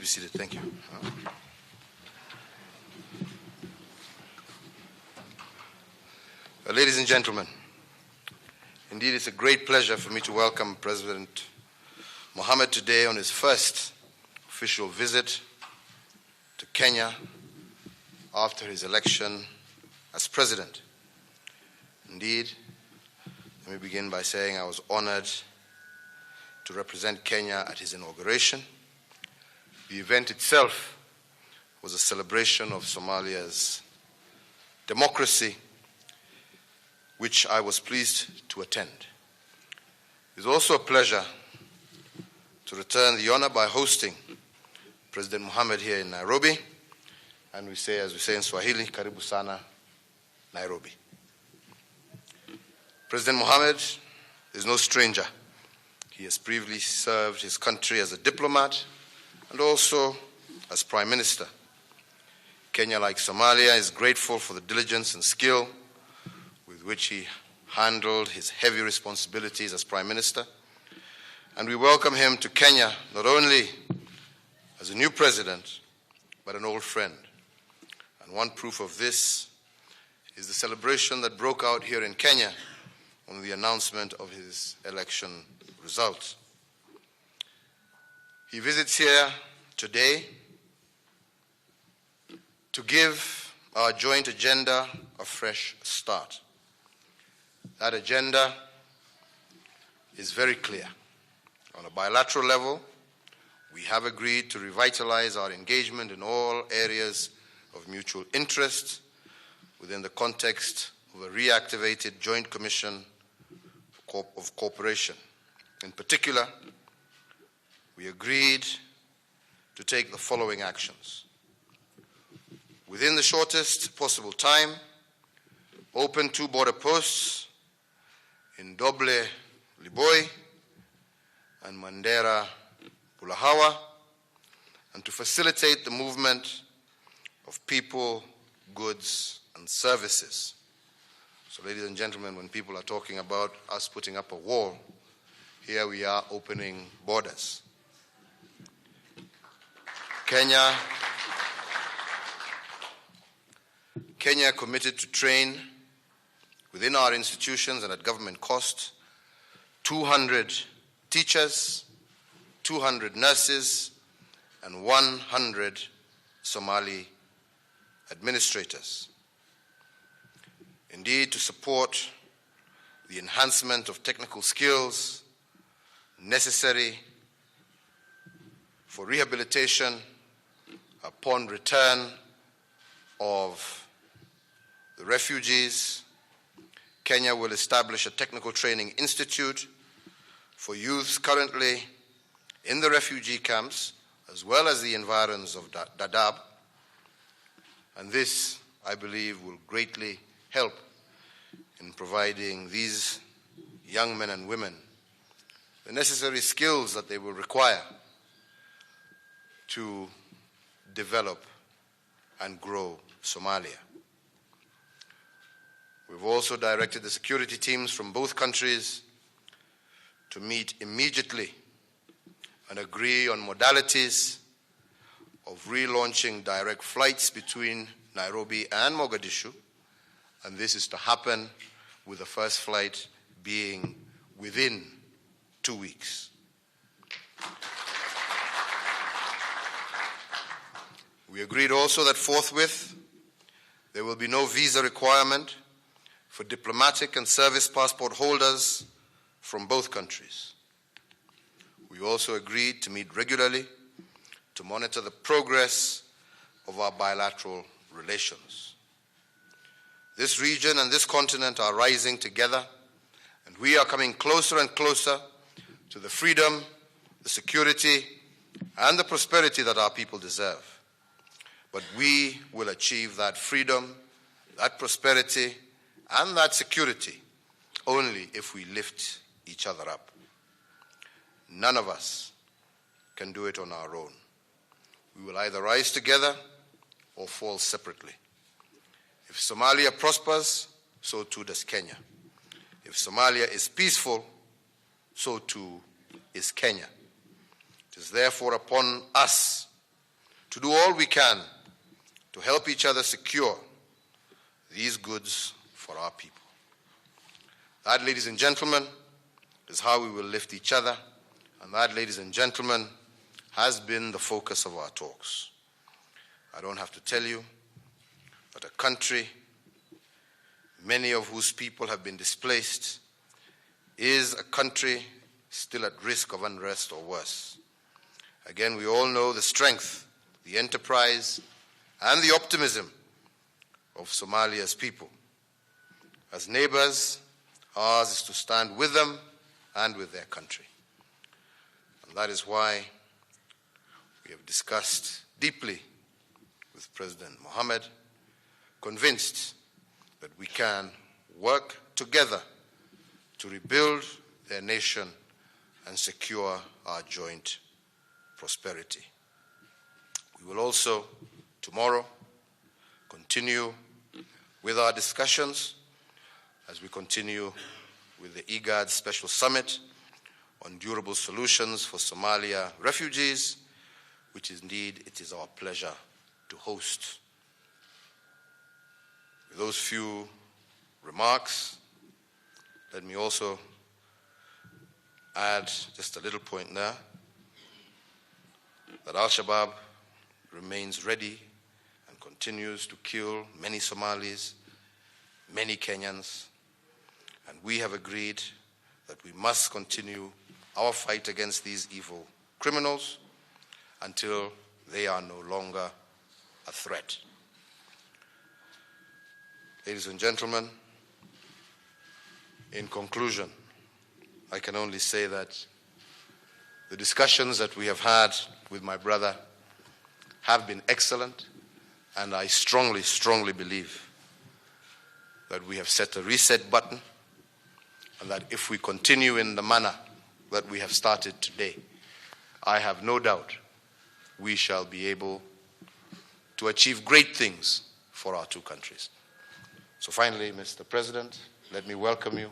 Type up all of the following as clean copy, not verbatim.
be seated. Thank you. Ladies and gentlemen, indeed it's a great pleasure for me to welcome President Mohamed today on his first official visit to Kenya after his election as president. Indeed, let me begin by saying I was honored to represent Kenya at his inauguration. The event itself was a celebration of Somalia's democracy, which I was pleased to attend. It is also a pleasure to return the honor by hosting President Mohamed here in Nairobi, and as we say in Swahili, karibu sana, Nairobi. President Mohamed is no stranger. He has previously served his country as a diplomat and also as Prime Minister. Kenya, like Somalia, is grateful for the diligence and skill with which he handled his heavy responsibilities as Prime Minister. And we welcome him to Kenya not only as a new president, but an old friend. And one proof of this is the celebration that broke out here in Kenya on the announcement of his election results. He visits here today to give our joint agenda a fresh start. That agenda is very clear. On a bilateral level, we have agreed to revitalize our engagement in all areas of mutual interest within the context of a reactivated Joint Commission of Cooperation. In particular, we agreed to take the following actions. Within the shortest possible time, open 2 border posts in Doble Liboi and Mandera Bulahawa, and to facilitate the movement of people, goods, and services. So, ladies and gentlemen, when people are talking about us putting up a wall, here we are opening borders. Kenya committed to train within our institutions and at government cost 200 teachers, 200 nurses, and 100 Somali administrators. Indeed, to support the enhancement of technical skills necessary for rehabilitation upon return of the refugees, Kenya will establish a technical training institute for youths currently in the refugee camps, as well as the environs of Dadaab. And this, I believe, will greatly help in providing these young men and women the necessary skills that they will require to develop and grow Somalia. We've also directed the security teams from both countries to meet immediately and agree on modalities of relaunching direct flights between Nairobi and Mogadishu, and this is to happen with the first flight being within 2 weeks. We agreed also that forthwith there will be no visa requirement for diplomatic and service passport holders from both countries. We also agreed to meet regularly to monitor the progress of our bilateral relations. This region and this continent are rising together, and we are coming closer and closer to the freedom, the security, and the prosperity that our people deserve. But we will achieve that freedom, that prosperity, and that security only if we lift each other up. None of us can do it on our own. We will either rise together or fall separately. If Somalia prospers, so too does Kenya. If Somalia is peaceful, so too is Kenya. It is therefore upon us to do all we can to help each other secure these goods for our people. That, ladies and gentlemen, is how we will lift each other, and that, ladies and gentlemen, has been the focus of our talks. I don't have to tell you that a country, many of whose people have been displaced, is a country still at risk of unrest or worse. Again, we all know the strength, the enterprise, and the optimism of Somalia's people. As neighbors, ours is to stand with them and with their country. And that is why we have discussed deeply with President Mohamed, convinced that we can work together to rebuild their nation and secure our joint prosperity. We will also, tomorrow, continue with our discussions as we continue with the IGAD Special Summit on durable solutions for Somalia refugees, which indeed it is our pleasure to host. With those few remarks, let me also add just a little point there, that Al-Shabaab remains ready and continues to kill many Somalis, many Kenyans, and we have agreed that we must continue our fight against these evil criminals until they are no longer a threat. Ladies and gentlemen, in conclusion, I can only say that the discussions that we have had with my brother have been excellent, and I strongly, strongly believe that we have set a reset button, and that if we continue in the manner that we have started today, I have no doubt we shall be able to achieve great things for our two countries. So finally, Mr. President, let me welcome you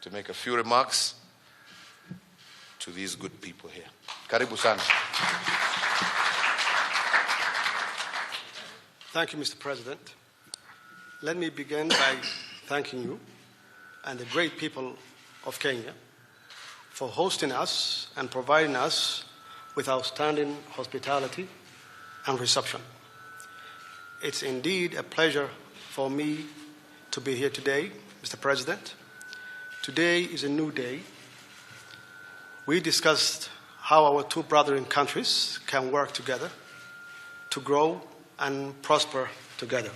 to make a few remarks to these good people here. Karibu sana. Thank you, Mr. President. Let me begin by thanking you and the great people of Kenya for hosting us and providing us with outstanding hospitality and reception. It's indeed a pleasure for me to be here today, Mr. President. Today is a new day. We discussed how our two brothering countries can work together to grow and prosper together.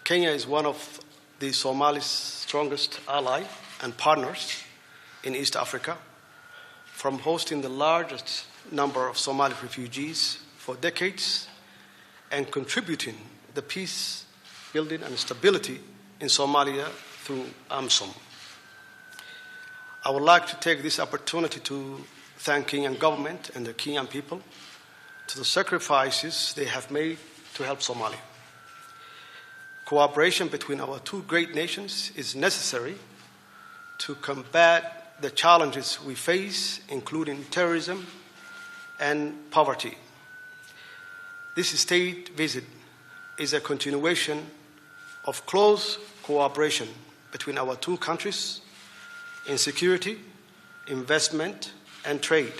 Kenya is one of the Somali's strongest ally and partners in East Africa, from hosting the largest number of Somali refugees for decades and contributing the peace building and stability in Somalia through AMSOM. I would like to take this opportunity to thank Kenyan government and the Kenyan people to the sacrifices they have made to help Somalia. Cooperation between our two great nations is necessary to combat the challenges we face, including terrorism and poverty. This state visit is a continuation of close cooperation between our two countries in security, investment, and trade.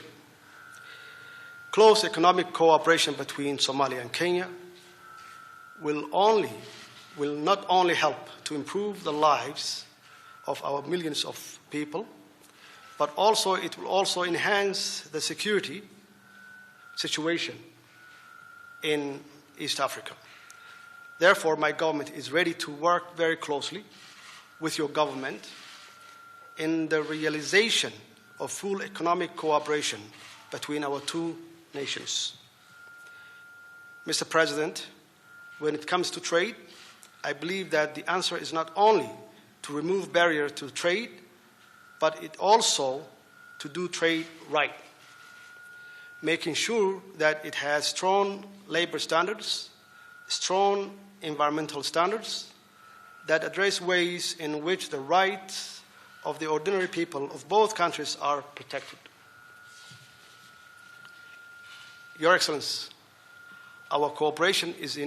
Close economic cooperation between Somalia and Kenya will not only help to improve the lives of our millions of people, but also it will also enhance the security situation in East Africa. Therefore, my government is ready to work very closely with your government in the realization of full economic cooperation between our two nations. Mr. President, when it comes to trade, I believe that the answer is not only to remove barriers to trade, but it also to do trade right, making sure that it has strong labor standards, strong environmental standards that address ways in which the rights of the ordinary people of both countries are protected. Your Excellency, our cooperation is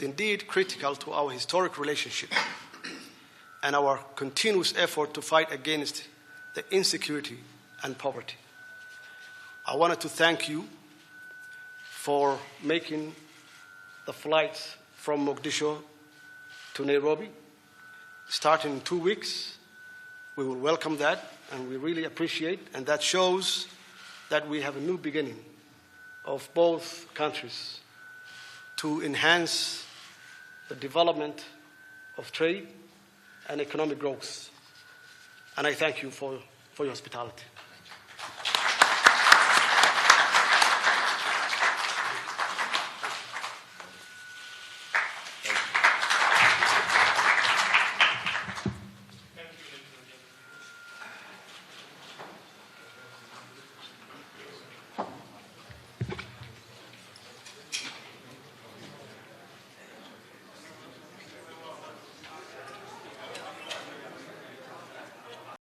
indeed critical to our historic relationship and our continuous effort to fight against the insecurity and poverty. I wanted to thank you for making the flights from Mogadishu to Nairobi, starting in 2 weeks. We will welcome that, and we really appreciate, and that shows that we have a new beginning of both countries to enhance the development of trade and economic growth. And I thank you for your hospitality.